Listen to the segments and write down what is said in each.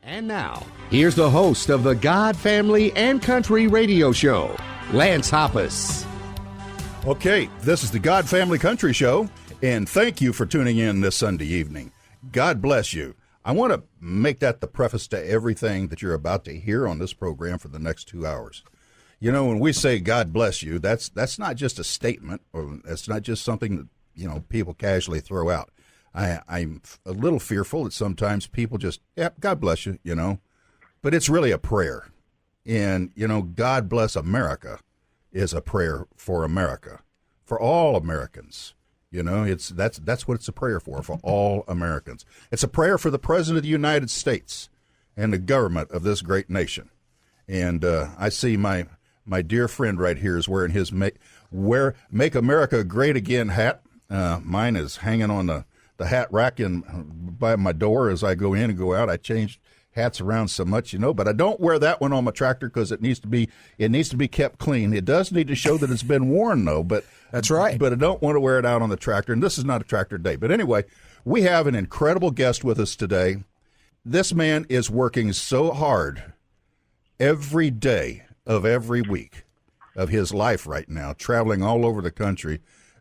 And now, here's the host of the God, Family, and Country radio show, Lance Hoppus. Okay, this is the God, Family, Country show, and thank you for tuning in this Sunday evening. God bless you. I want to make that the preface to everything that you're about to hear on this program for the next 2 hours. You know, when we say God bless you, that's not just a statement, or that's not just something that, you know, people casually throw out. I'm a little fearful that sometimes people just, God bless you, you know. But it's really a prayer. And, you know, God bless America is a prayer for America, for all Americans. You know, that's what it's a prayer for all Americans. It's a prayer for the President of the United States and the government of this great nation. And I see my dear friend right here is wearing his Make America Great Again hat. Mine is hanging on the hat rack by my door as I go in and go out. I change hats around so much, you know, but I don't wear that one on my tractor because it needs to be kept clean. It does need to show that it's been worn, though. But that's right. But I don't want to wear it out on the tractor, and this is not a tractor day. But anyway, we have an incredible guest with us today. This man is working so hard every day of every week of his life right now, traveling all over the country,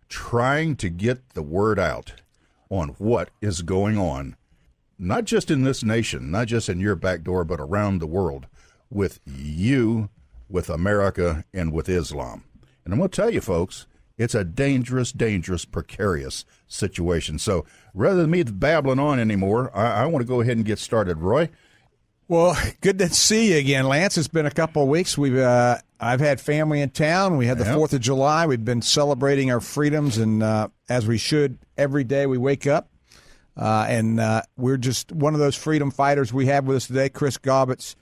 trying to get the word out on what is going on, not just in this nation, not just in your back door, but around the world with you, with America, and with Islam. And I'm going to tell you, folks, it's a dangerous, dangerous, precarious situation. So rather than me babbling on anymore, I want to go ahead and get started. Roy? Well, good to see you again, Lance. It's been a couple of weeks. I've had family in town. We had the 4th of July. We've been celebrating our freedoms, and as we should every day we wake up. And we're just one of those freedom fighters we have with us today, Chris Gaubitz,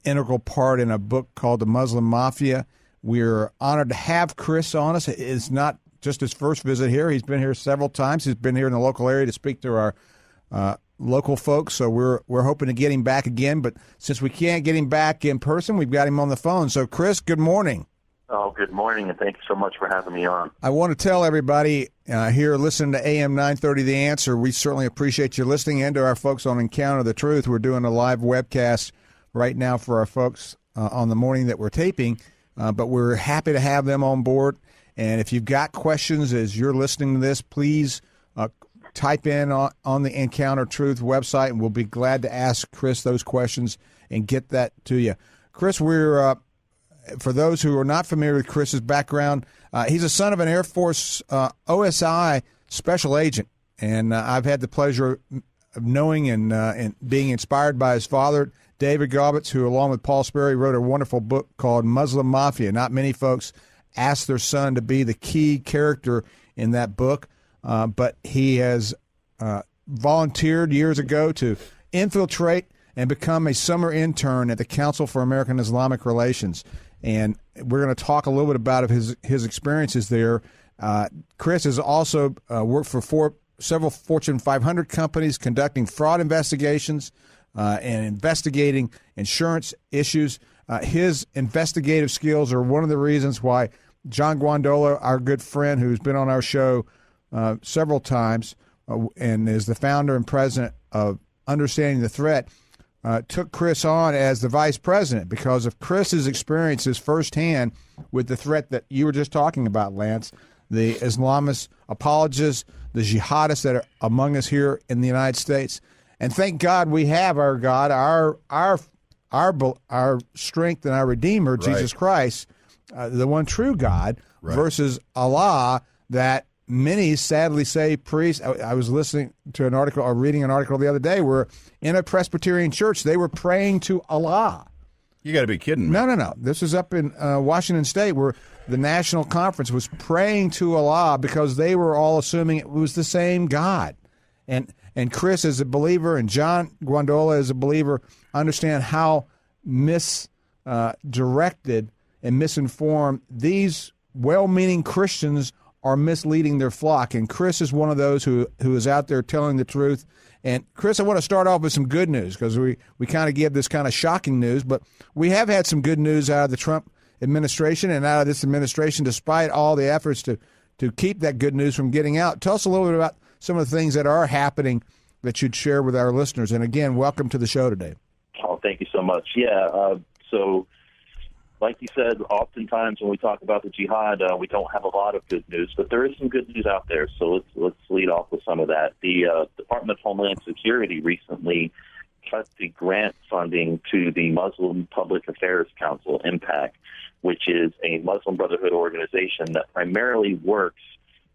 integral part in a book called The Muslim Mafia. We're honored to have Chris on us. It's not just his first visit here. He's been here several times. He's been here in the local area to speak to our local folks, so we're hoping to get him back again. But since we can't get him back in person, we've got him on the phone. So, Chris, good morning. Oh, good morning, and thank you so much for having me on. I want to tell everybody here listening to AM 930 The Answer, we certainly appreciate you listening, and to our folks on Encounter the Truth. We're doing a live webcast right now for our folks on the morning that we're taping, but we're happy to have them on board. And if you've got questions as you're listening to this, please type in on the Encounter Truth website, and we'll be glad to ask Chris those questions and get that to you. Chris, we're for those who are not familiar with Chris's background, he's a son of an Air Force OSI special agent, and I've had the pleasure of knowing and being inspired by his father, David Gaubitz, who, along with Paul Sperry, wrote a wonderful book called Muslim Mafia. Not many folks ask their son to be the key character in that book, but he has volunteered years ago to infiltrate and become a summer intern at the Council for American Islamic Relations. And we're going to talk a little bit about his experiences there. Chris has also worked for several Fortune 500 companies, conducting fraud investigations and investigating insurance issues. His investigative skills are one of the reasons why John Guandola, our good friend who's been on our show several times and is the founder and president of Understanding the Threat, took Chris on as the vice president because of Chris's experiences firsthand with the threat that you were just talking about, Lance, the Islamist apologists, the jihadists that are among us here in the United States. And thank God we have our God, our strength and our Redeemer, right, Jesus Christ, the one true God, right, versus Allah that many sadly say priests. I was listening to an article or reading an article the other day where in a Presbyterian church they were praying to Allah. You got to be kidding me. No. This is up in Washington State where the national conference was praying to Allah because they were all assuming it was the same God. And Chris, as a believer, and John Guandola, as a believer, understand how misdirected and misinformed these well-meaning Christians are misleading their flock. And Chris is one of those who is out there telling the truth. And Chris, I want to start off with some good news because we kind of give this kind of shocking news, but we have had some good news out of the Trump administration and out of this administration, despite all the efforts to keep that good news from getting out. Tell us a little bit about some of the things that are happening that you'd share with our listeners. And again, welcome to the show today. thank you so much. So like you said, oftentimes when we talk about the jihad, we don't have a lot of good news, but there is some good news out there. So let's lead off with some of that. The Department of Homeland Security recently cut the grant funding to the Muslim Public Affairs Council, MPAC, which is a Muslim Brotherhood organization that primarily works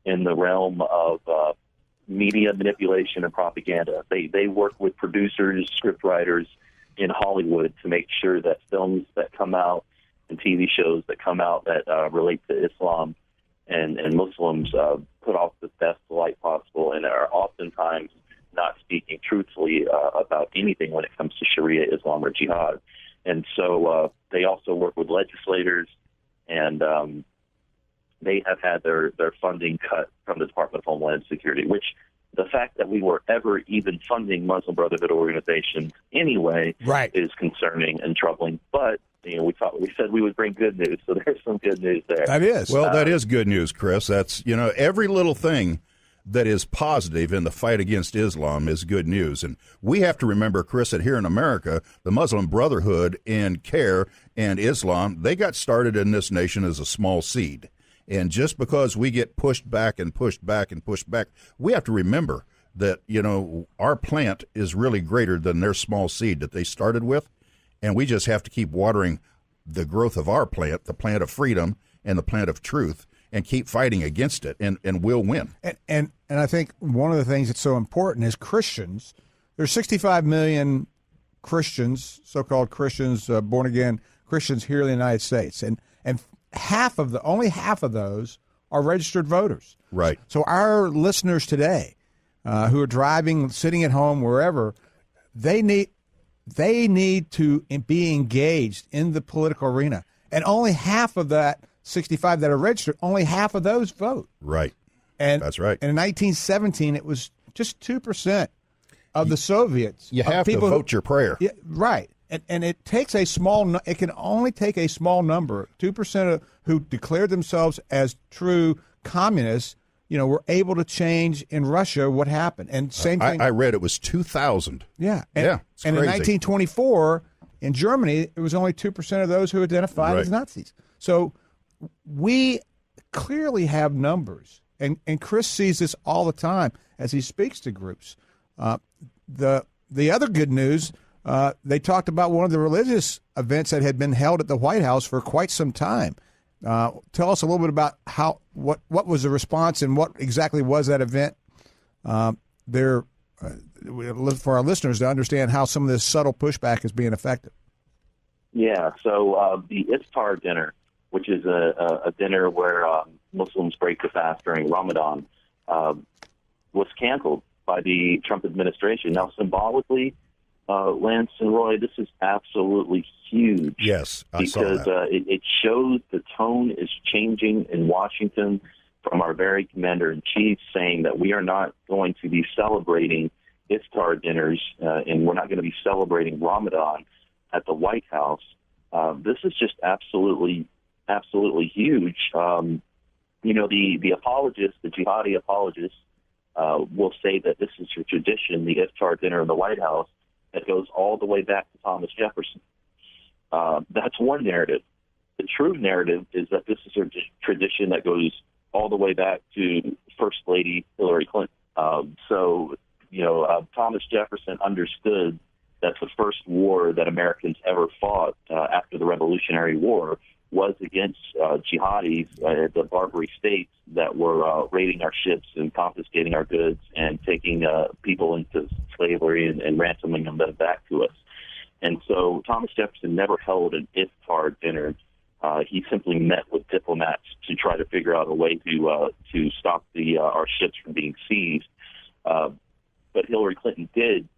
in the realm of media manipulation and propaganda. They work with producers, scriptwriters in Hollywood to make sure that films that come out and TV shows that come out that relate to Islam and Muslims put off the best light possible and are oftentimes not speaking truthfully about anything when it comes to Sharia, Islam, or jihad. And so they also work with legislators, and they have had their funding cut from the Department of Homeland Security, which the fact that we were ever even funding Muslim Brotherhood organizations anyway is concerning and troubling. But we said we would bring good news, so there's some good news there. That is. Well, that is good news, Chris. That's, every little thing that is positive in the fight against Islam is good news. And we have to remember, Chris, that here in America, the Muslim Brotherhood and CAIR and Islam, they got started in this nation as a small seed. And just because we get pushed back and pushed back and pushed back, we have to remember that, our plant is really greater than their small seed that they started with. And we just have to keep watering the growth of our plant, the plant of freedom and the plant of truth, and keep fighting against it, and we'll win. And I think one of the things that's so important is Christians. There's 65 million Christians, so-called Christians, born-again Christians here in the United States. And only half of those are registered voters. Right. So our listeners today who are driving, sitting at home, wherever, they need to be engaged in the political arena. And only half of that 65 that are registered, only half of those vote. Right. And that's right. And in 1917, it was just 2% of the Soviets. You have to vote your prayer. Yeah, right. And it takes it can only take a small number, 2% of who declared themselves as true communists, were able to change in Russia what happened. And same thing. I read it was 2,000. Yeah. It's and crazy. In 1924, in Germany, it was only 2% of those who identified as Nazis. So we clearly have numbers, and Chris sees this all the time as he speaks to groups. The other good news, they talked about one of the religious events that had been held at the White House for quite some time. Tell us a little bit about what was the response and what exactly was that event for our listeners to understand how some of this subtle pushback is being effective. Yeah, so the Iftar dinner, which is a dinner where Muslims break the fast during Ramadan, was canceled by the Trump administration. Now, symbolically, Lance and Roy, this is absolutely huge. Yes, I saw that. Because it shows the tone is changing in Washington from our very commander-in-chief saying that we are not going to be celebrating Iftar dinners and we're not going to be celebrating Ramadan at the White House. This is just absolutely huge. The apologists, the jihadi apologists, will say that this is a tradition, the Iftar dinner in the White House, that goes all the way back to Thomas Jefferson. That's one narrative. The true narrative is that this is a tradition that goes all the way back to First Lady Hillary Clinton. Thomas Jefferson understood that the first war that Americans ever fought after the Revolutionary War was against jihadis, the Barbary states that were raiding our ships and confiscating our goods and taking people into slavery and ransoming them back to us. And so Thomas Jefferson never held an Iftar dinner. He simply met with diplomats to try to figure out a way to stop our ships from being seized. But Hillary Clinton did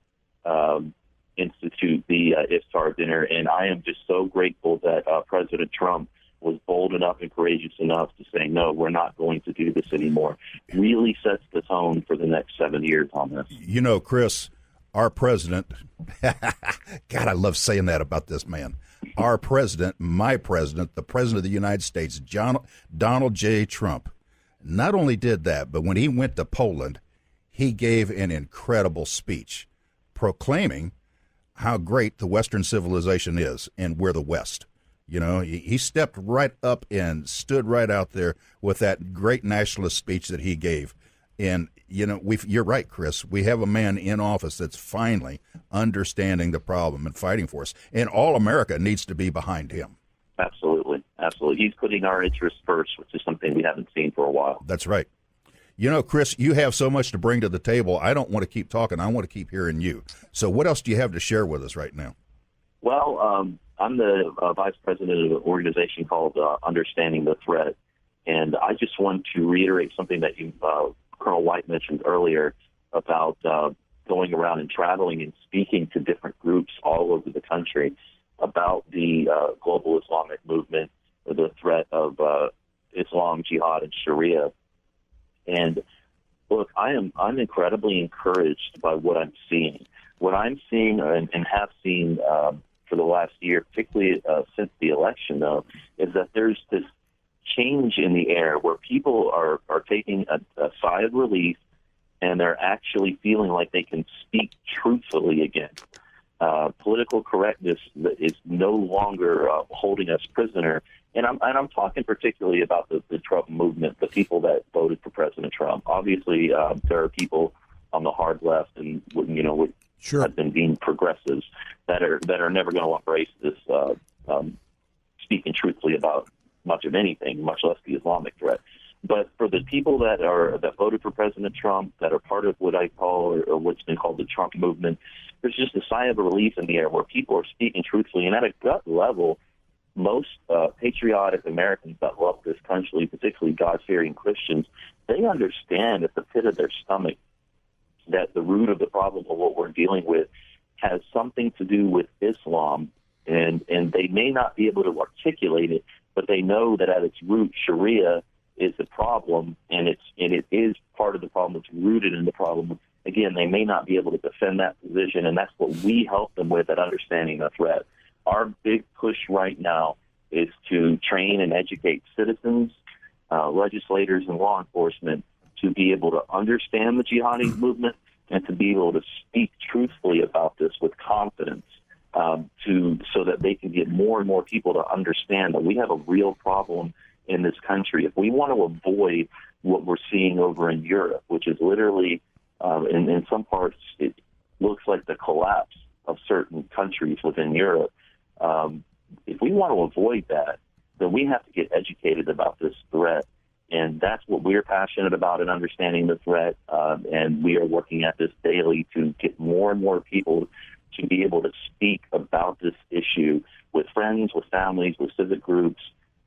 institute the Iftar dinner, and I am just so grateful that President Trump was bold enough and courageous enough to say, no, we're not going to do this anymore. Really sets the tone for the next 7 years on this. Chris, our president, God, I love saying that about this man. Our president, my president, the president of the United States, Donald J. Trump, not only did that, but when he went to Poland, he gave an incredible speech proclaiming how great the Western civilization is, and we're the West. You know, he stepped right up and stood right out there with that great nationalist speech that he gave. And, you know, you're right, Chris. We have a man in office that's finally understanding the problem and fighting for us. And all America needs to be behind him. Absolutely. Absolutely. He's putting our interests first, which is something we haven't seen for a while. That's right. You know, Chris, you have so much to bring to the table. I don't want to keep talking. I want to keep hearing you. So what else do you have to share with us right now? Well, I'm the vice president of an organization called Understanding the Threat. And I just want to reiterate something that Colonel White mentioned earlier about going around and traveling and speaking to different groups all over the country about the global Islamic movement, the threat of Islam, jihad, and Sharia. And look, I'm incredibly encouraged by what I'm seeing. What I'm seeing and have seen for the last year, particularly since the election, though, is that there's this change in the air where people are taking a sigh of relief, and they're actually feeling like they can speak truthfully again. Political correctness is no longer holding us prisoner. And I'm talking particularly about the Trump movement, the people that voted for President Trump. Obviously, there are people on the hard left and Sure. have been deemed progressives that are never going to embrace this speaking truthfully about much of anything, much less the Islamic threat. But for the people that voted for President Trump, that are part of what I call or what's been called the Trump movement, there's just a sigh of relief in the air where people are speaking truthfully, and at a gut level, most patriotic Americans that love this country, particularly God-fearing Christians, they understand at the pit of their stomach that the root of the problem of what we're dealing with has something to do with Islam, and they may not be able to articulate it, but they know that at its root, Sharia is the problem, and it is part of the problem. It's rooted in the problem. Again, they may not be able to defend that position, and that's what we help them with at Understanding the Threat. Our big push right now is to train and educate citizens, legislators, and law enforcement to be able to understand the jihadi movement and to be able to speak truthfully about this with confidence, so that they can get more and more people to understand that we have a real problem in this country. If we want to avoid what we're seeing over in Europe, which is literally, in some parts, it looks like the collapse of certain countries within Europe. If we want to avoid that, then we have to get educated about this threat. And that's what we're passionate about in Understanding the Threat. And we are working at this daily to get more and more people to be able to speak about this issue with friends, with families, with civic groups,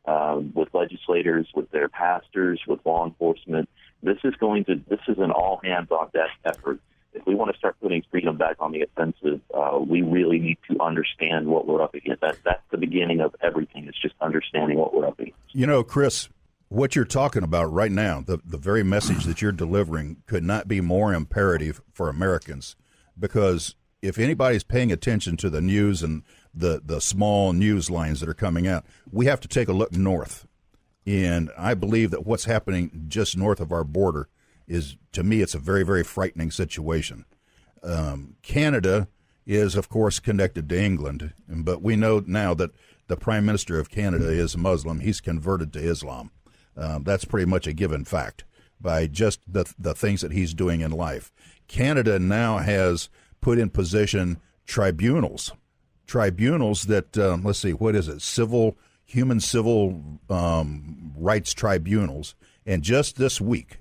with legislators, with their pastors, with law enforcement. This is an all hands on deck effort. If we want to start putting freedom back on the offensive, we really need to understand what we're up against. That's the beginning of everything. It's just understanding what we're up against. You know, Chris, what you're talking about right now, the very message that you're delivering could not be more imperative for Americans, because if anybody's paying attention to the news and the small news lines that are coming out, we have to take a look north. And I believe that what's happening just north of our border is, to me, it's a very, very frightening situation. Canada is, of course, connected to England, but we know now that the Prime Minister of Canada is Muslim. He's converted to Islam. That's pretty much a given fact by just the things that he's doing in life. Canada now has put in position tribunals that, let's see, what is it? Human civil rights tribunals. And just this week,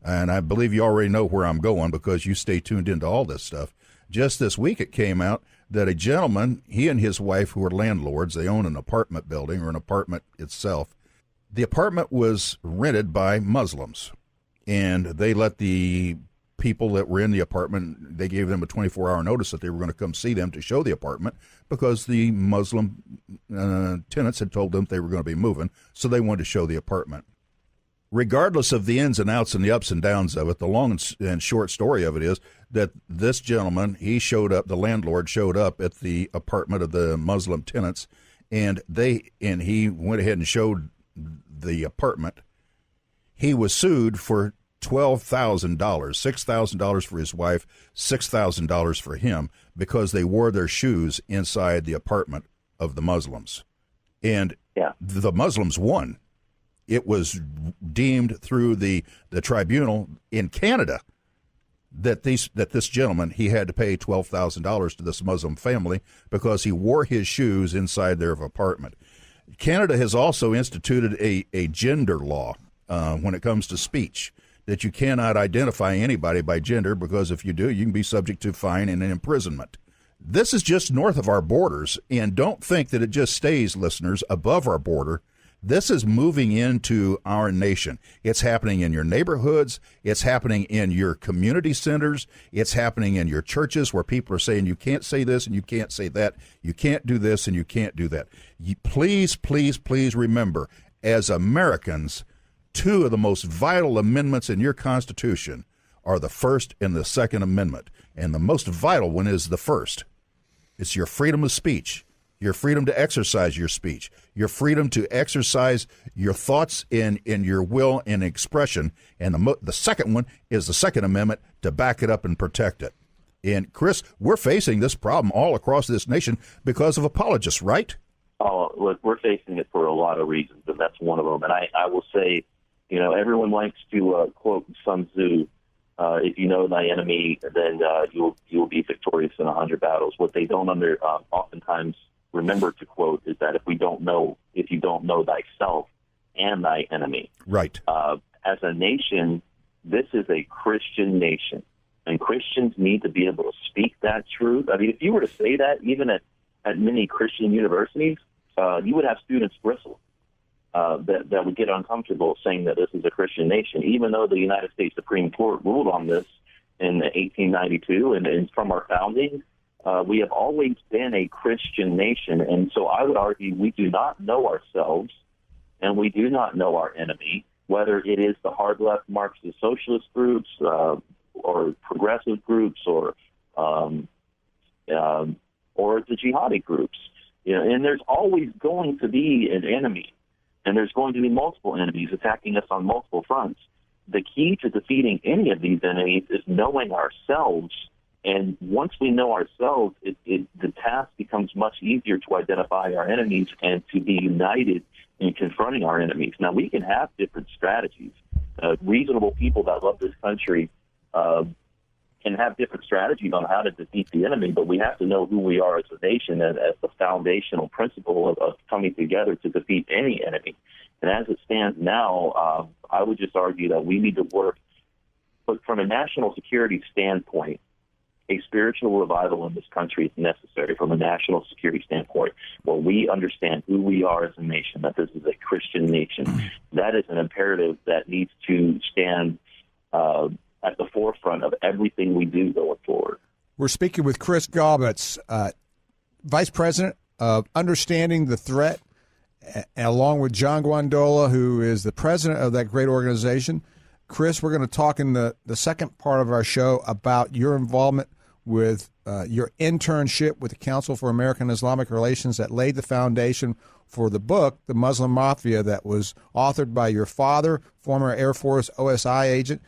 and I believe you already know where I'm going because you stay tuned into all this stuff. Just this week it came out that a gentleman, he and his wife, who are landlords, they own an apartment building or an apartment itself. The apartment was rented by Muslims, and they let the people that were in the apartment, they gave them a 24-hour notice that they were going to come see them to show the apartment because the Muslim tenants had told them they were going to be moving, so they wanted to show the apartment. Regardless of the ins and outs and the ups and downs of it, the long and short story of it is that this gentleman, the landlord showed up at the apartment of the Muslim tenants, and he went ahead and showed the apartment. He was sued for $12,000, $6,000 for his wife, $6,000 for him, because they wore their shoes inside the apartment of the Muslims. And the Muslims won. It was deemed through the tribunal in Canada that this gentleman, he had to pay $12,000 to this Muslim family because he wore his shoes inside their apartment. Canada has also instituted a gender law when it comes to speech, that you cannot identify anybody by gender, because if you do, you can be subject to fine and imprisonment. This is just north of our borders, and don't think that it just stays, listeners, above our border. This is moving into our nation. It's happening in your neighborhoods. It's happening in your community centers. It's happening in your churches, where people are saying you can't say this and you can't say that. You can't do this and you can't do that. Please, please, please remember, as Americans, two of the most vital amendments in your Constitution are the First and the Second Amendment. And the most vital one is the first. It's your freedom of speech, your freedom to exercise your speech, your freedom to exercise your thoughts in your will and expression. And the second one is the Second Amendment, to back it up and protect it. And, Chris, we're facing this problem all across this nation because of apologists, right? Oh, look, we're facing it for a lot of reasons, and that's one of them. And I will say, everyone likes to quote Sun Tzu, if you know thy enemy, then you will be victorious in 100 battles. What they don't oftentimes remember to quote is that if you don't know thyself and thy enemy. Right. As a nation, this is a Christian nation, and Christians need to be able to speak that truth. I mean, if you were to say that even at many Christian universities, you would have students bristle. That would get uncomfortable saying that this is a Christian nation, even though the United States Supreme Court ruled on this in 1892, and from our founding, we have always been a Christian nation. And so I would argue we do not know ourselves, and we do not know our enemy, whether it is the hard left Marxist socialist groups or progressive groups or the jihadi groups. And there's always going to be an enemy. And there's going to be multiple enemies attacking us on multiple fronts. The key to defeating any of these enemies is knowing ourselves. And once we know ourselves, the task becomes much easier to identify our enemies and to be united in confronting our enemies. Now, we can have different strategies. Reasonable people that love this country can have different strategies on how to defeat the enemy, but we have to know who we are as a nation as the foundational principle of coming together to defeat any enemy. And as it stands now, I would just argue that we need to work, but from a national security standpoint, a spiritual revival in this country is necessary from a national security standpoint, where we understand who we are as a nation, that this is a Christian nation. That is an imperative that needs to stand at the forefront of everything we do going forward. We're speaking with Chris Gaubitz, Vice President of Understanding the Threat, along with John Guandola, who is the president of that great organization. Chris, we're going to talk in the second part of our show about your involvement with your internship with the Council for American Islamic Relations that laid the foundation for the book, The Muslim Mafia, that was authored by your father, former Air Force OSI agent,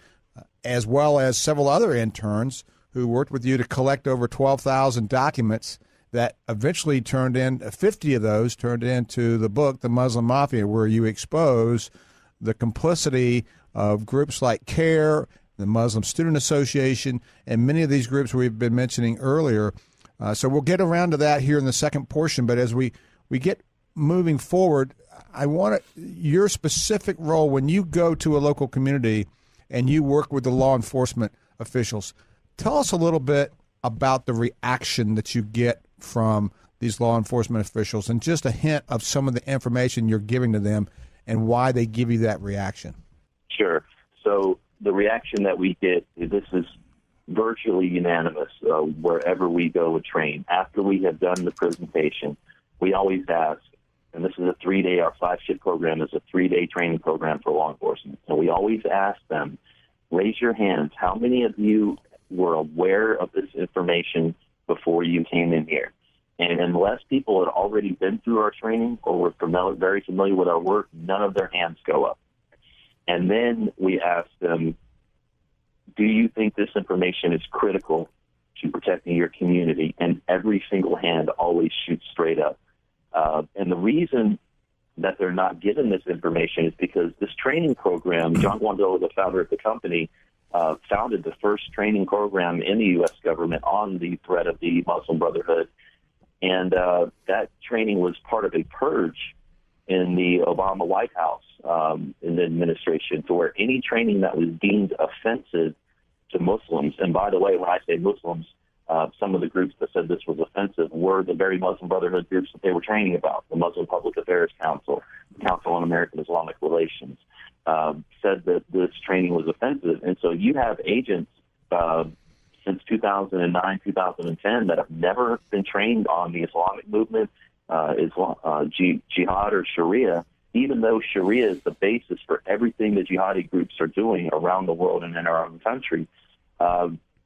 as well as several other interns who worked with you to collect over 12,000 documents that eventually 50 of those turned into the book, The Muslim Mafia, where you expose the complicity of groups like CARE, the Muslim Student Association, and many of these groups we've been mentioning earlier. So we'll get around to that here in the second portion, but as we get moving forward, I want your specific role when you go to a local community and you work with the law enforcement officials. Tell us a little bit about the reaction that you get from these law enforcement officials and just a hint of some of the information you're giving to them and why they give you that reaction. Sure. So the reaction that we get, this is virtually unanimous wherever we go and train. After we have done the presentation, we always ask, and this is a 3-day, our 5-shift program is a 3-day training program for law enforcement. And we always ask them, raise your hands. How many of you were aware of this information before you came in here? And unless people had already been through our training or were very familiar with our work, none of their hands go up. And then we ask them, do you think this information is critical to protecting your community? And every single hand always shoots straight up. And the reason that they're not given this information is because this training program, John Guandolo, the founder of the company, founded the first training program in the U.S. government on the threat of the Muslim Brotherhood. And that training was part of a purge in the Obama White House in the administration, to where any training that was deemed offensive to Muslims, and by the way, when I say Muslims, some of the groups that said this was offensive were the very Muslim Brotherhood groups that they were training about. The Muslim Public Affairs Council, the Council on American Islamic Relations, said that this training was offensive. And so you have agents since 2009, 2010 that have never been trained on the Islamic movement, jihad or Sharia, even though Sharia is the basis for everything the jihadi groups are doing around the world and in our own country.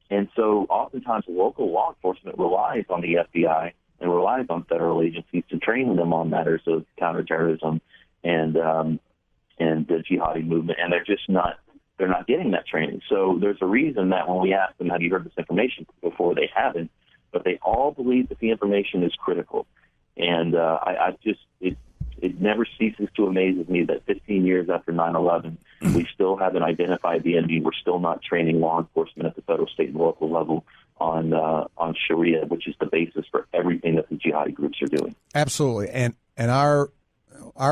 And so oftentimes local law enforcement relies on the FBI and relies on federal agencies to train them on matters of counterterrorism and the jihadi movement, and they're not getting that training. So there's a reason that when we ask them, have you heard this information before, they haven't, but they all believe that the information is critical. And it never ceases to amaze me that 15 years after 9/11, we still haven't identified the enemy. We're still not training law enforcement at the federal, state, and local level on Sharia, which is the basis for everything that the jihadi groups are doing. Absolutely, and our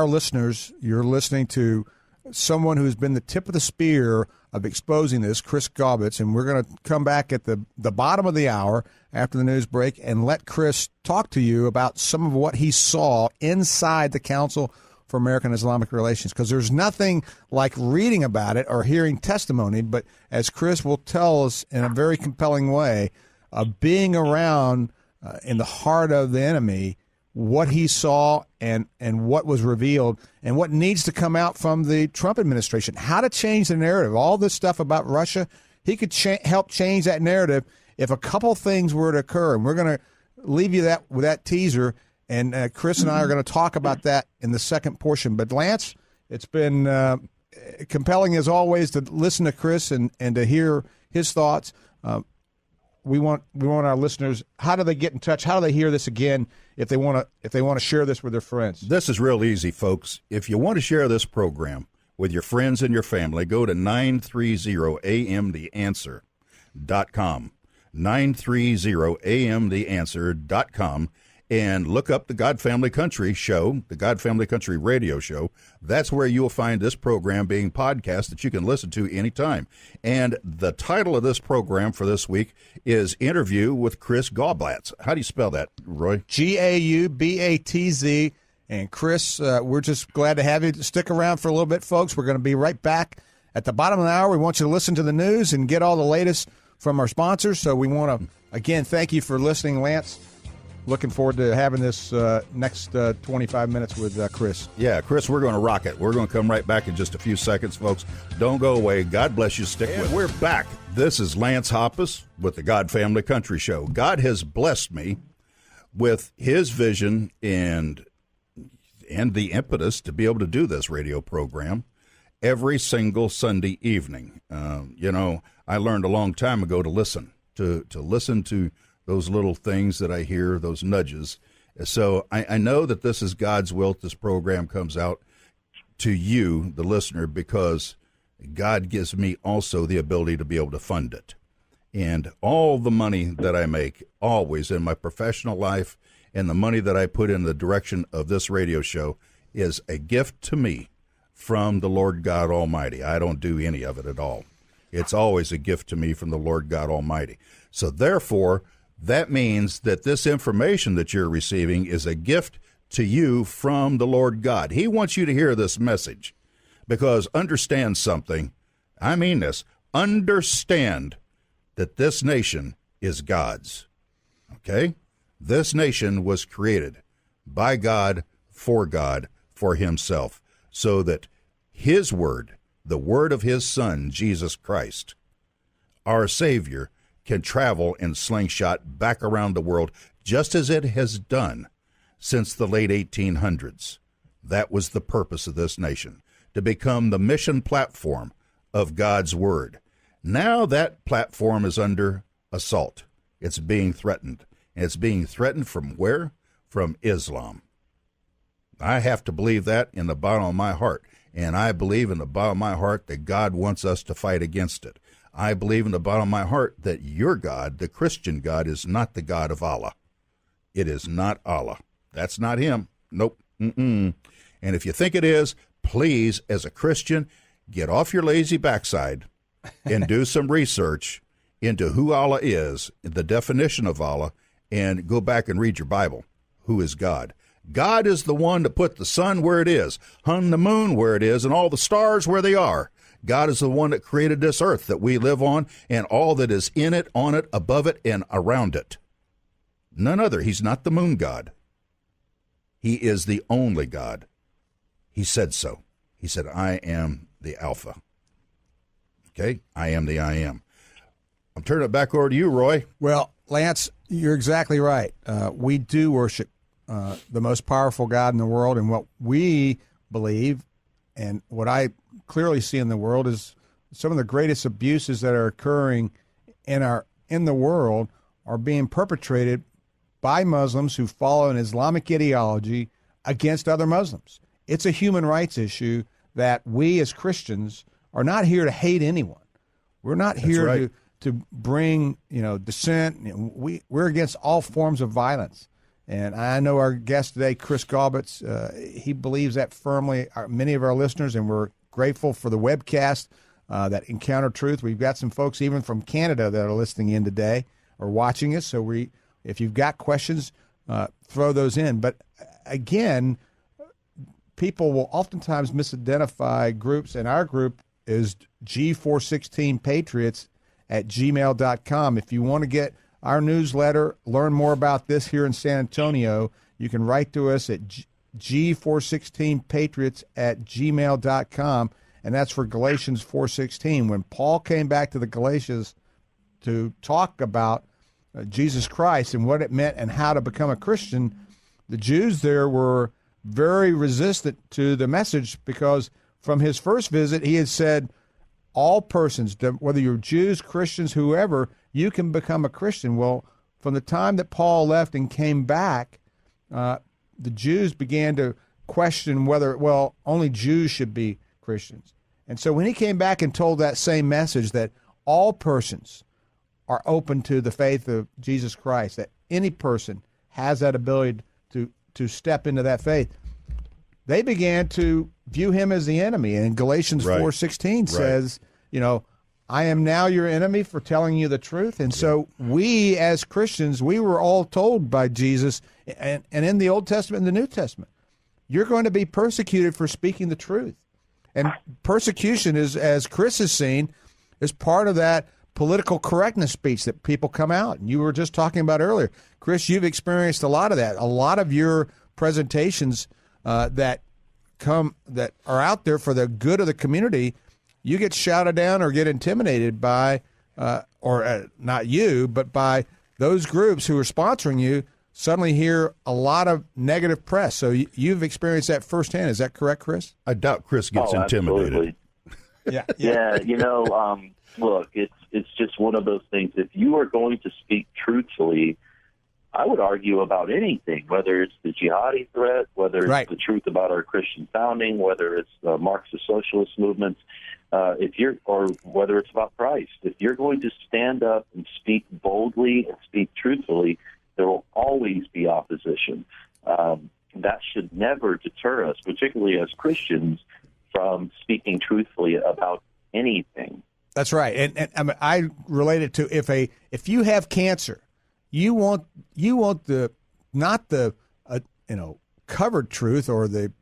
listeners, you're listening to someone who's been the tip of the spear of exposing this, Chris Gaubitz, and we're going to come back at the bottom of the hour after the news break and let Chris talk to you about some of what he saw inside the Council for American Islamic Relations, because there's nothing like reading about it or hearing testimony, but as Chris will tell us in a very compelling way, being around in the heart of the enemy, what he saw and what was revealed and what needs to come out from the Trump administration, how to change the narrative. All this stuff about Russia, he could help change that narrative if a couple things were to occur. And we're going to leave you with that teaser, and Chris and I are going to talk about that in the second portion. But Lance, it's been compelling as always to listen to Chris and to hear his thoughts. We want our listeners. How do they get in touch? How do they hear this again if they want to share this with their friends? This is real easy, folks. If you want to share this program with your friends and your family, go to 930amtheanswer.com. 930amtheanswer.com. And look up the God Family Country show, the God Family Country radio show. That's where you'll find this program being podcast that you can listen to anytime. And the title of this program for this week is Interview with Chris Gaubitz. How do you spell that, Roy? Gaubatz. And Chris, we're just glad to have you. Stick around for a little bit, folks. We're going to be right back at the bottom of the hour. We want you to listen to the news and get all the latest from our sponsors. So we want to, again, thank you for listening, Lance. Looking forward to having this next 25 minutes with Chris. Yeah, Chris, we're going to rock it. We're going to come right back in just a few seconds, folks. Don't go away. God bless you. Stick with us. We're back. This is Lance Hoppus with the God Family Country Show. God has blessed me with his vision and the impetus to be able to do this radio program every single Sunday evening. I learned a long time ago to listen to those little things that I hear, those nudges. So I know that this is God's will. This program comes out to you, the listener, because God gives me also the ability to be able to fund it. And all the money that I make, always in my professional life, and the money that I put in the direction of this radio show is a gift to me from the Lord God Almighty. I don't do any of it at all. It's always a gift to me from the Lord God Almighty. So therefore, that means that this information that you're receiving is a gift to you from the Lord God. He wants you to hear this message because understand something. I mean this. Understand that this nation is God's. Okay? This nation was created by God, for himself, so that his word, the word of his Son, Jesus Christ, our Savior, can travel in slingshot back around the world just as it has done since the late 1800s. That was the purpose of this nation, to become the mission platform of God's Word. Now that platform is under assault. It's being threatened. And it's being threatened from where? From Islam. I have to believe that in the bottom of my heart. And I believe in the bottom of my heart that God wants us to fight against it. I believe in the bottom of my heart that your God, the Christian God, is not the God of Allah. It is not Allah. That's not him. Nope. And if you think it is, please, as a Christian, get off your lazy backside and do some research into who Allah is, the definition of Allah, and go back and read your Bible. Who is God? God is the one that put the sun where it is, hung the moon where it is, and all the stars where they are. God is the one that created this earth that we live on and all that is in it, on it, above it, and around it. None other. He's not the moon god. He is the only God. He said so. He said, I am the Alpha. Okay? I am the I am. I'm turning it back over to you, Roy. Well, Lance, you're exactly right. We do worship the most powerful God in the world, and what we believe and what I clearly see in the world is some of the greatest abuses that are occurring in the world are being perpetrated by Muslims who follow an Islamic ideology against other Muslims. It's a human rights issue that we as Christians are not here to hate anyone. We're not here to bring dissent. We're against all forms of violence. And I know our guest today, Chris Gaubitz, he believes that firmly. Many of our listeners, and we're grateful for the webcast that Encounter Truth. We've got some folks even from Canada that are listening in today or watching us. So if you've got questions, throw those in. But again, people will oftentimes misidentify groups, and our group is G416patriots@gmail.com. If you want to get our newsletter, learn more about this here in San Antonio, you can write to us at G416patriots@gmail.com, and that's for Galatians 4:16. When Paul came back to the Galatians to talk about Jesus Christ and what it meant and how to become a Christian, the Jews there were very resistant to the message because from his first visit, he had said, all persons, whether you're Jews, Christians, whoever, you can become a Christian. Well, from the time that Paul left and came back, the Jews began to question whether, only Jews should be Christians. And so when he came back and told that same message that all persons are open to the faith of Jesus Christ, that any person has that ability to step into that faith, they began to view him as the enemy. And Galatians 4:16 says, I am now your enemy for telling you the truth. And so we as Christians, we were all told by Jesus, and in the Old Testament and the New Testament, you're going to be persecuted for speaking the truth. And persecution is, as Chris has seen, is part of that political correctness speech that people come out. And you were just talking about earlier. Chris, you've experienced a lot of that. A lot of your presentations that are out there for the good of the community, you get shouted down or get intimidated by, not you, but by those groups who are sponsoring you, suddenly hear a lot of negative press. So you've experienced that firsthand. Is that correct, Chris? I doubt Chris gets intimidated. Absolutely. Look, it's just one of those things. If you are going to speak truthfully, I would argue about anything, whether it's the jihadi threat, whether it's the truth about our Christian founding, whether it's the Marxist socialist movements, or whether it's about Christ. If you're going to stand up and speak boldly and speak truthfully, there will always be opposition. That should never deter us, particularly as Christians, from speaking truthfully about anything. That's right, and I relate it to if you have cancer, you want not the covered truth or the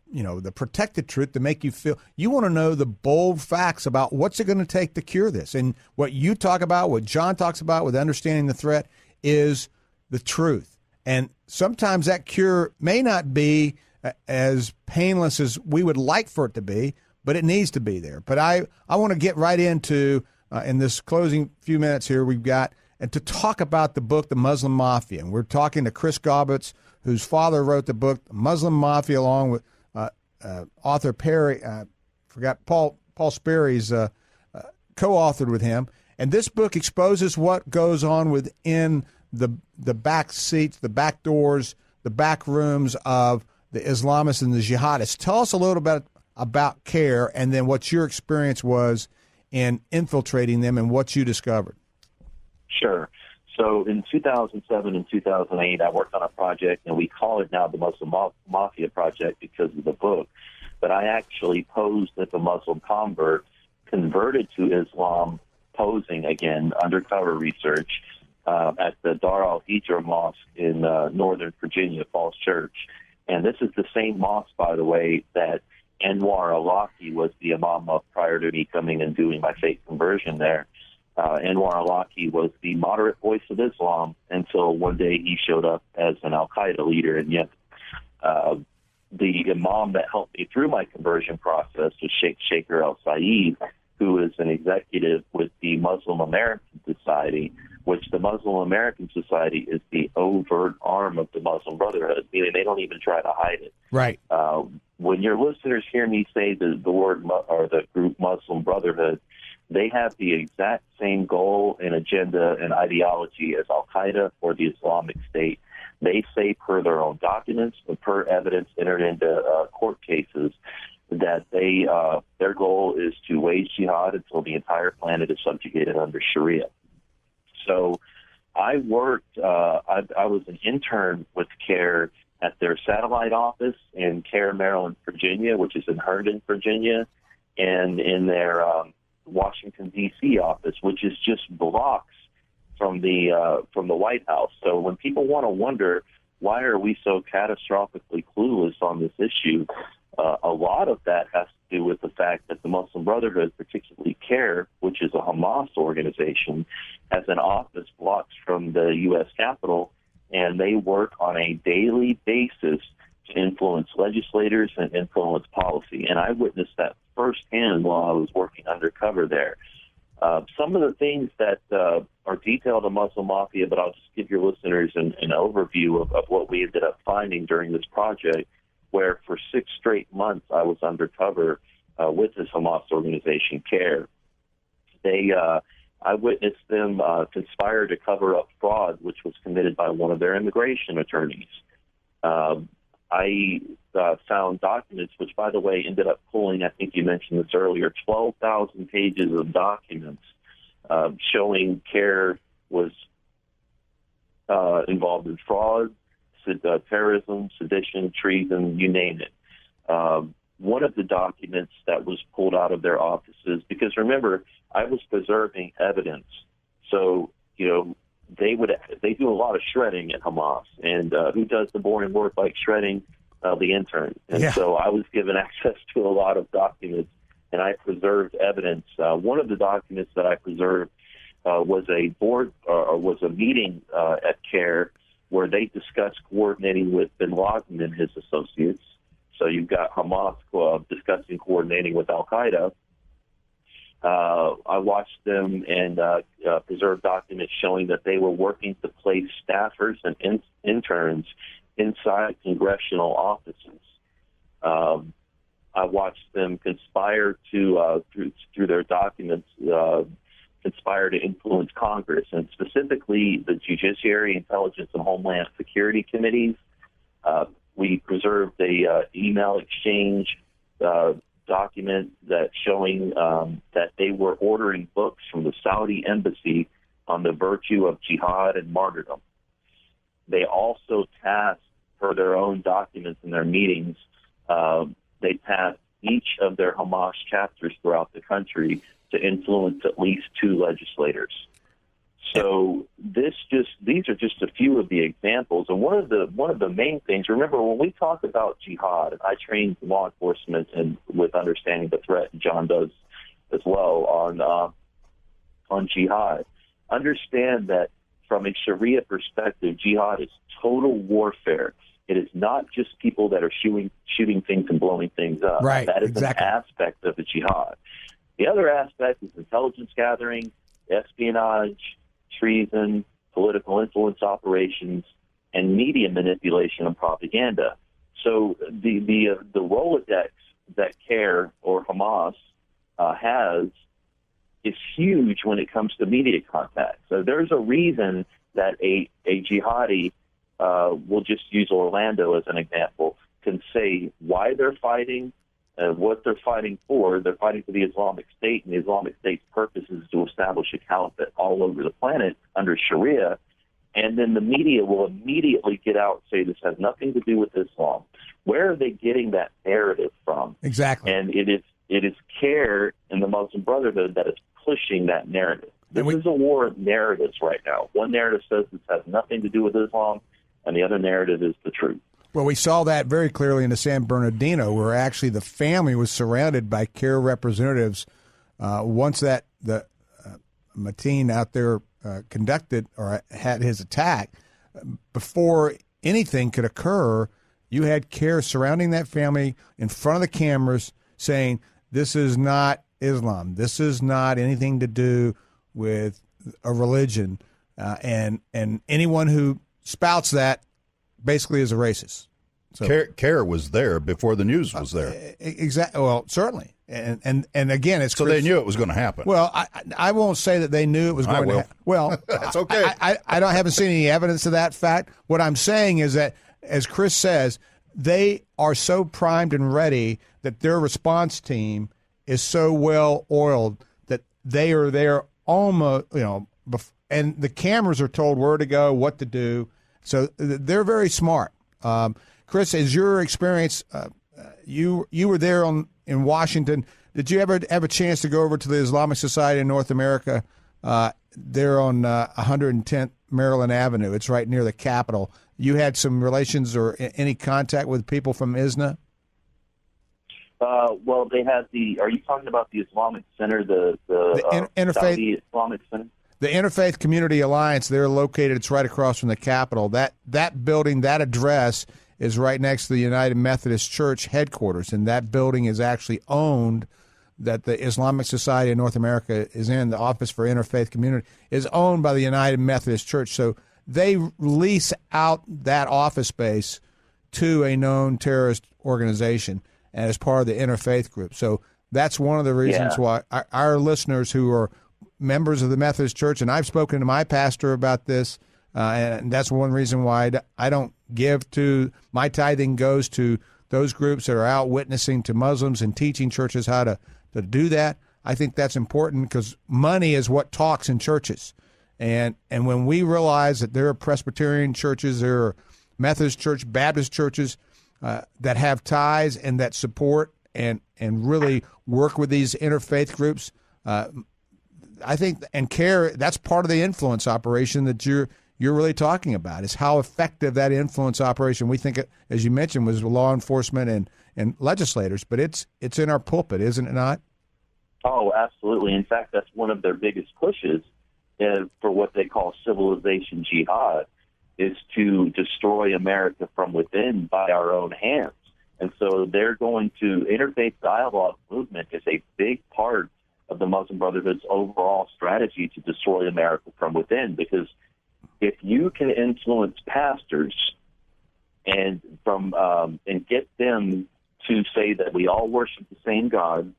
protected truth to make you feel. You want to know the bold facts about what's it going to take to cure this. And what you talk about, what John talks about with understanding the threat, is the truth. And sometimes that cure may not be as painless as we would like for it to be, but it needs to be there. But I want to get right into, in this closing few minutes here we've got, and to talk about the book, The Muslim Mafia. And we're talking to Chris Gaubitz, whose father wrote the book, The Muslim Mafia, along with author Perry, Paul Sperry's co-authored with him. And this book exposes what goes on within the back seats, the back doors, the back rooms of the Islamists and the jihadists. Tell us a little bit about CARE and then what your experience was in infiltrating them and what you discovered. Sure. So in 2007 and 2008, I worked on a project, and we call it now the Muslim Mafia Project because of the book. But I actually posed as a Muslim convert, converted to Islam, posing again, undercover research, at the Dar al-Hijra Mosque in Northern Virginia, Falls Church. And this is the same mosque, by the way, that Anwar al-Awlaki was the imam of prior to me coming and doing my fake conversion there. Anwar al-Awlaki was the moderate voice of Islam until one day he showed up as an al-Qaeda leader. And yet the imam that helped me through my conversion process was Sheikh Shaker al-Saeed, who is an executive with the Muslim American Society, which the Muslim American Society is the overt arm of the Muslim Brotherhood, meaning they don't even try to hide it. Right. When your listeners hear me say the word or the group Muslim Brotherhood, they have the exact same goal and agenda and ideology as Al-Qaeda or the Islamic State. They say per their own documents and per evidence entered into court cases that their goal is to wage jihad until the entire planet is subjugated under Sharia. So I worked, I was an intern with CARE at their satellite office in CARE, Maryland, Virginia, which is in Herndon, Virginia, and in their Washington, D.C. office, which is just blocks from the White House. So when people want to wonder, why are we so catastrophically clueless on this issue, a lot of that has to do with the fact that the Muslim Brotherhood, particularly CARE, which is a Hamas organization, has an office blocks from the U.S. Capitol, and they work on a daily basis to influence legislators and influence policy. And I witnessed that firsthand while I was working undercover there. Some of the things that are detailed in Muslim Mafia, but I'll just give your listeners an overview of what we ended up finding during this project, where for 6 straight months I was undercover with this Hamas organization, CARE. I witnessed them conspire to cover up fraud, which was committed by one of their immigration attorneys. I found documents, which, by the way, ended up pulling, I think you mentioned this earlier, 12,000 pages of documents showing CARE was involved in fraud, terrorism, sedition, treason, you name it. One of the documents that was pulled out of their offices, because remember, I was preserving evidence. So, they do a lot of shredding at Hamas, and who does the boring work like shredding? The intern. And so I was given access to a lot of documents, and I preserved evidence. One of the documents that I preserved was a meeting at CARE where they discussed coordinating with bin Laden and his associates. So you've got Hamas discussing coordinating with Al-Qaeda. I watched them and preserved documents showing that they were working to place staffers and interns inside congressional offices. I watched them conspire to, through their documents, conspire to influence Congress, and specifically the Judiciary, Intelligence, and Homeland Security Committees. We preserved a email exchange document that showing that they were ordering books from the Saudi embassy on the virtue of jihad and martyrdom. They also tasked, per their own documents in their meetings, they tasked each of their Hamas chapters throughout the country to influence at least 2 legislators. So these are just a few of the examples. And one of the main things, remember, when we talk about jihad, and I train law enforcement and with understanding the threat, and John does as well on jihad. Understand that from a Sharia perspective, jihad is total warfare. It is not just people that are shooting things and blowing things up. Right, that is exactly. An aspect of the jihad. The other aspect is intelligence gathering, espionage, treason, political influence operations, and media manipulation and propaganda. So the Rolodex that CARE or Hamas has is huge when it comes to media contact. So there's a reason that a jihadi, we'll just use Orlando as an example, can say why they're fighting, what they're fighting for. They're fighting for the Islamic State, and the Islamic State's purpose is to establish a caliphate all over the planet under Sharia. And then the media will immediately get out and say this has nothing to do with Islam. Where are they getting that narrative from? Exactly. And it is CARE and the Muslim Brotherhood that is pushing that narrative. This is a war of narratives right now. One narrative says this has nothing to do with Islam, and the other narrative is the truth. Well, we saw that very clearly in the San Bernardino, where actually the family was surrounded by CARE representatives. Once the Mateen out there conducted or had his attack, before anything could occur, you had CARE surrounding that family in front of the cameras saying, this is not Islam. This is not anything to do with a religion. And anyone who spouts that basically is a racist. So CARE was there before the news was there. Exactly. Well, certainly. And again, it's so they knew it was going to happen. Well, I won't say that they knew it was going to happen. Well, that's okay. I haven't seen any evidence of that fact. What I'm saying is that, as Chris says, they are so primed and ready that their response team is so well oiled that they are there almost, and the cameras are told where to go, what to do. So they're very smart. Chris, as your experience, you were there in Washington. Did you ever have a chance to go over to the Islamic Society in North America? There on 110th Maryland Avenue. It's right near the Capitol. You had some relations or any contact with people from ISNA? Well, they had are you talking about the Islamic Center, the Interfaith Saudi Islamic Center? The Interfaith Community Alliance, they're located, it's right across from the Capitol. That building, that address is right next to the United Methodist Church headquarters, and that building is actually owned, that the Islamic Society of North America is in, the Office for Interfaith Community, is owned by the United Methodist Church. So they lease out that office space to a known terrorist organization and as part of the interfaith group. So that's one of the reasons why our listeners who are members of the Methodist Church, and I've spoken to my pastor about this, and that's one reason why I don't give to, my tithing goes to those groups that are out witnessing to Muslims and teaching churches how to do that. I think that's important because money is what talks in churches. And when we realize that there are Presbyterian churches, there are Methodist church, Baptist churches that have ties and that support and really work with these interfaith groups, I think, and CARE, that's part of the influence operation that you're really talking about, is how effective that influence operation, we think, as you mentioned, was law enforcement and legislators, but it's in our pulpit, isn't it not? Oh, absolutely. In fact, that's one of their biggest pushes for what they call civilization jihad, is to destroy America from within by our own hands. And so they're going to, interfaith dialogue movement is a big part of the Muslim Brotherhood's overall strategy to destroy America from within, because if you can influence pastors and get them to say that we all worship the same God,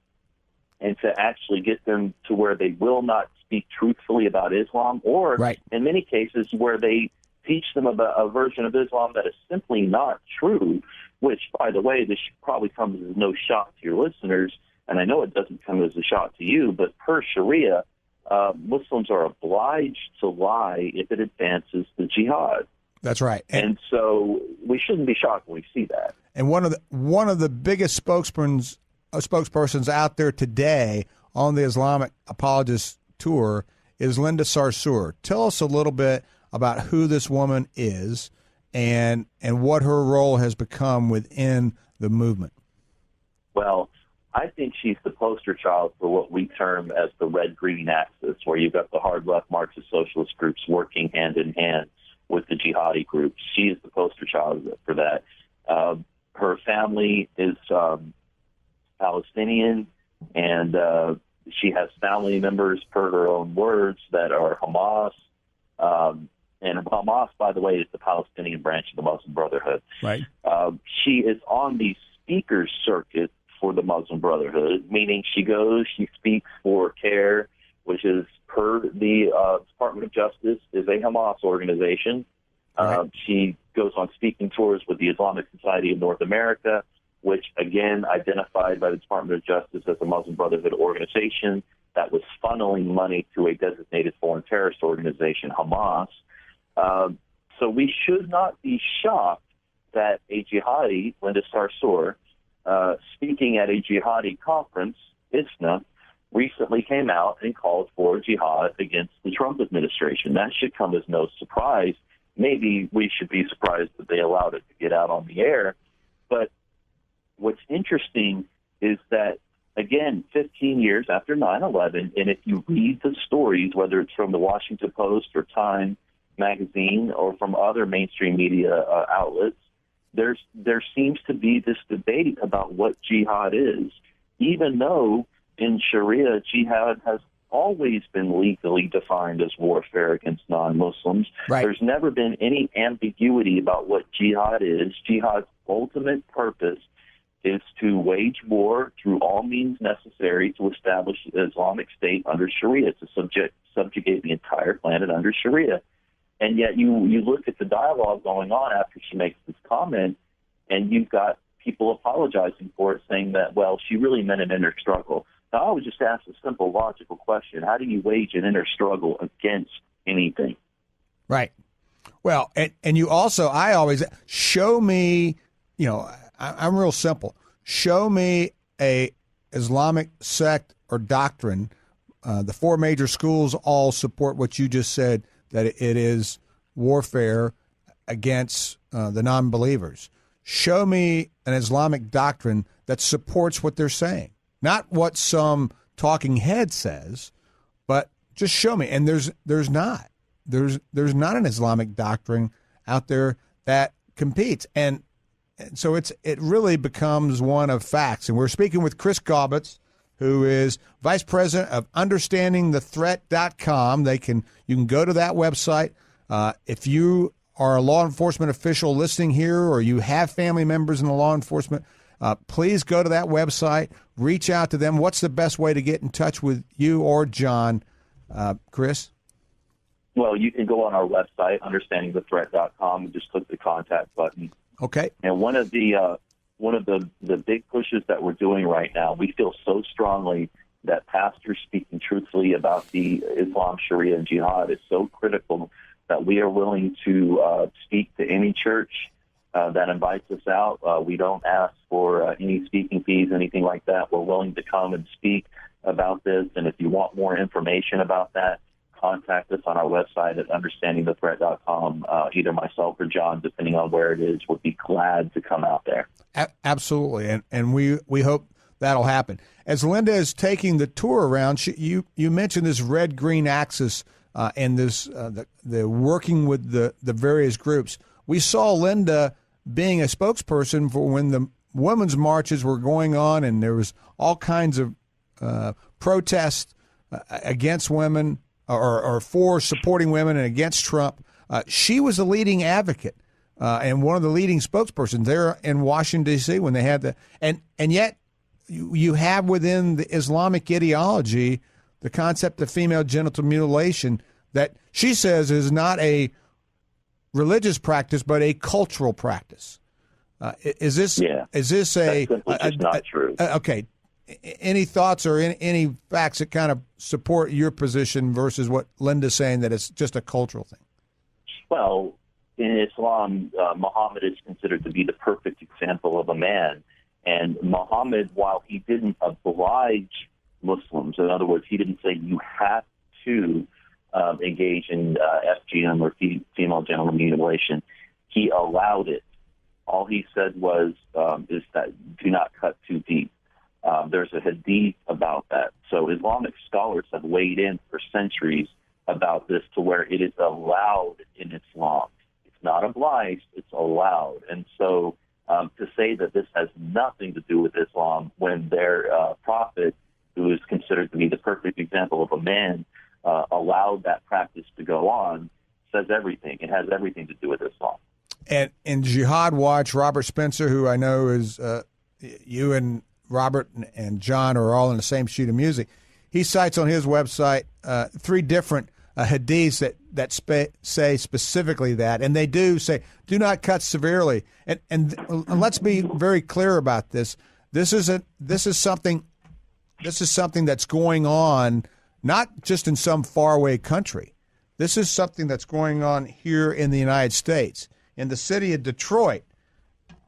and to actually get them to where they will not speak truthfully about Islam, or in many cases where they teach them about a version of Islam that is simply not true, which, by the way, this probably comes as no shock to your listeners, and I know it doesn't come as a shock to you, but per Sharia, Muslims are obliged to lie if it advances the jihad. That's right. And so we shouldn't be shocked when we see that. And one of the biggest spokespersons out there today on the Islamic Apologist Tour is Linda Sarsour. Tell us a little bit about who this woman is and what her role has become within the movement. Well, I think she's the poster child for what we term as the red-green axis, where you've got the hard-left Marxist socialist groups working hand-in-hand with the jihadi groups. She is the poster child for that. Her family is Palestinian, and she has family members, per her own words, that are Hamas. And Hamas, by the way, is the Palestinian branch of the Muslim Brotherhood. Right. She is on the speaker circuit for the Muslim Brotherhood, meaning she speaks for CARE, which is per the Department of Justice, is a Hamas organization. Right. She goes on speaking tours with the Islamic Society of North America, which, again, identified by the Department of Justice as a Muslim Brotherhood organization that was funneling money to a designated foreign terrorist organization, Hamas. So we should not be shocked that a jihadi, Linda Sarsour, speaking at a jihadi conference, ISNA, recently came out and called for jihad against the Trump administration. That should come as no surprise. Maybe we should be surprised that they allowed it to get out on the air. But what's interesting is that, again, 15 years after 9/11, and if you read the stories, whether it's from the Washington Post or Time magazine or from other mainstream media outlets, there seems to be this debate about what jihad is, even though in Sharia, jihad has always been legally defined as warfare against non-Muslims. Right. There's never been any ambiguity about what jihad is. Jihad's ultimate purpose is to wage war through all means necessary to establish the Islamic State under Sharia, to subjugate the entire planet under Sharia. And yet you look at the dialogue going on after she makes this comment, and you've got people apologizing for it, saying that, well, she really meant an inner struggle. Now, I would just ask a simple, logical question. How do you wage an inner struggle against anything? Right. Well, and you also, I always, show me, I'm real simple. Show me a Islamic sect or doctrine. The four major schools all support what you just said, that it is warfare against the non-believers. Show me an Islamic doctrine that supports what they're saying. Not what some talking head says, but just show me. And there's not. There's not an Islamic doctrine out there that competes. And so it really becomes one of facts. And we're speaking with Chris Gaubitz, who is Vice President of UnderstandingTheThreat.com. You can go to that website. If you are a law enforcement official listening here, or you have family members in the law enforcement, please go to that website, reach out to them. What's the best way to get in touch with you or John, Chris? Well, you can go on our website, UnderstandingTheThreat.com, and just click the contact button. Okay. And one of the big pushes that we're doing right now, we feel so strongly that pastors speaking truthfully about the Islam, Sharia, and jihad is so critical that we are willing to speak to any church that invites us out. We don't ask for any speaking fees, anything like that. We're willing to come and speak about this. And if you want more information about that, contact us on our website at understandingthethreat.com. Either myself or John, depending on where it is, would be glad to come out there. Absolutely. And we hope that'll happen. As Linda is taking the tour around, you mentioned this red-green axis and this the working with the various groups. We saw Linda being a spokesperson for when the women's marches were going on, and there was all kinds of protests against women or for supporting women and against Trump. She was a leading advocate and one of the leading spokespersons there in Washington, D.C. when they had the and yet you have within the Islamic ideology the concept of female genital mutilation that she says is not a religious practice but a cultural practice. Is this That's not true? Okay. Any thoughts or any facts that kind of support your position versus what Linda's saying, that it's just a cultural thing? Well, in Islam, Muhammad is considered to be the perfect example of a man. And Muhammad, while he didn't oblige Muslims, in other words, he didn't say you have to engage in FGM or female genital mutilation, he allowed it. All he said was is that do not cut too deep. There's a hadith about that. So Islamic scholars have weighed in for centuries about this to where it is allowed in Islam. It's not obliged, it's allowed. And so to say that this has nothing to do with Islam when their prophet, who is considered to be the perfect example of a man, allowed that practice to go on, says everything. It has everything to do with Islam. And in Jihad Watch, Robert Spencer, who I know is you and Robert and John are all in the same sheet of music, he cites on his website 3 different hadiths that say specifically that, and they do say, do not cut severely. And let's be very clear about this. This is something that's going on not just in some faraway country. This is something that's going on here in the United States. In the city of Detroit,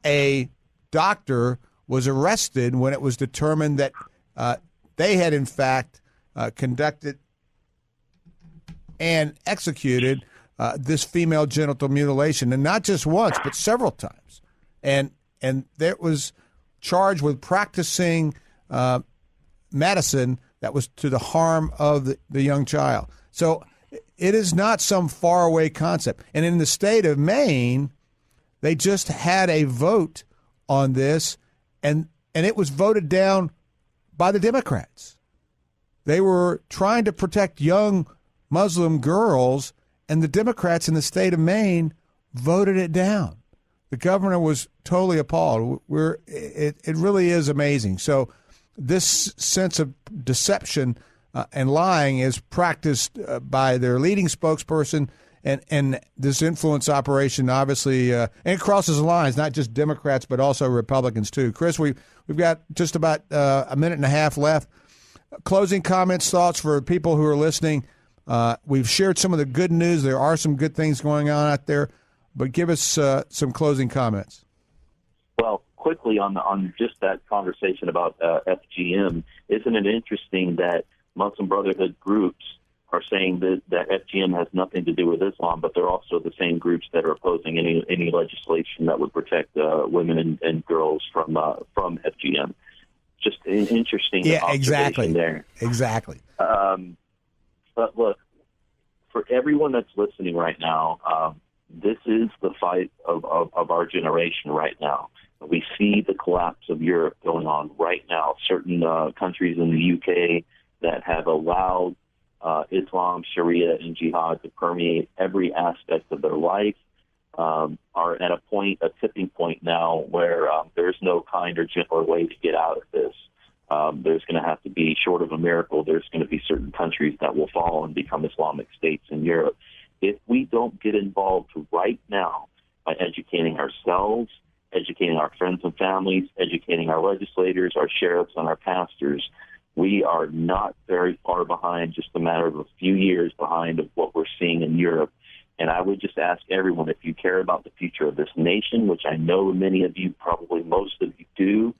a doctor was arrested when it was determined that they had, in fact, conducted and executed this female genital mutilation, and not just once, but several times. And that was charged with practicing medicine that was to the harm of the young child. So it is not some faraway concept. And in the state of Maine, they just had a vote on this, and it was voted down by the Democrats. They were trying to protect young Muslim girls, and the Democrats in the state of Maine voted it down. The governor was totally appalled. It really is amazing. So this sense of deception and lying is practiced by their leading spokesperson, and this influence operation obviously and it crosses the lines, not just Democrats but also Republicans too. Chris, we've got just about a minute and a half left. Closing comments, thoughts for people who are listening. We've shared some of the good news. There are some good things going on out there, but give us some closing comments. Well, quickly on just that conversation about FGM, isn't it interesting that Muslim Brotherhood groups are saying that FGM has nothing to do with Islam, but they're also the same groups that are opposing any legislation that would protect women and girls from FGM. Just an interesting observation there. Exactly. But look, for everyone that's listening right now, this is the fight of our generation right now. We see the collapse of Europe going on right now. Certain countries in the UK that have allowed Islam, Sharia, and jihad to permeate every aspect of their life are at a tipping point now where there's no kind or gentler way to get out of this. There's going to have to be, short of a miracle, there's going to be certain countries that will fall and become Islamic states in Europe. If we don't get involved right now by educating ourselves, educating our friends and families, educating our legislators, our sheriffs, and our pastors, we are not very far behind, just a matter of a few years behind of what we're seeing in Europe. And I would just ask everyone, if you care about the future of this nation, which I know many of you, probably most of you do,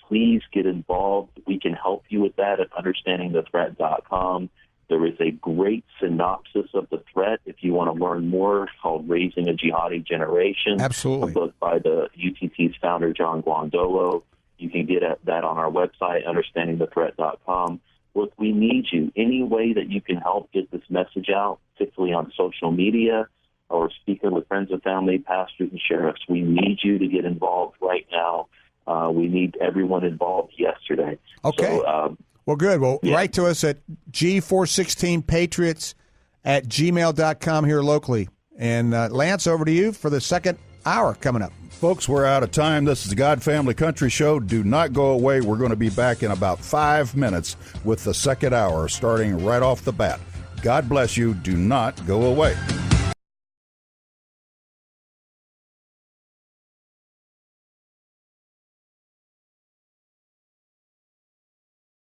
please get involved. We can help you with that at understandingthethreat.com. There is a great synopsis of the threat if you want to learn more, called Raising a Jihadi Generation. Absolutely. A book by the UTT's founder, John Guandolo. You can get at that on our website, understandingthethreat.com. Look, we need you. Any way that you can help get this message out, particularly on social media or speaking with friends and family, pastors and sheriffs, we need you to get involved right now. We need everyone involved yesterday. Okay. So, well, good. Well, write to us at G416patriots@gmail.com here locally. And Lance, over to you for the second hour coming up. Folks, we're out of time. This is the God Family Country Show. Do not go away. We're going to be back in about 5 minutes with the second hour, starting right off the bat. God bless you. Do not go away.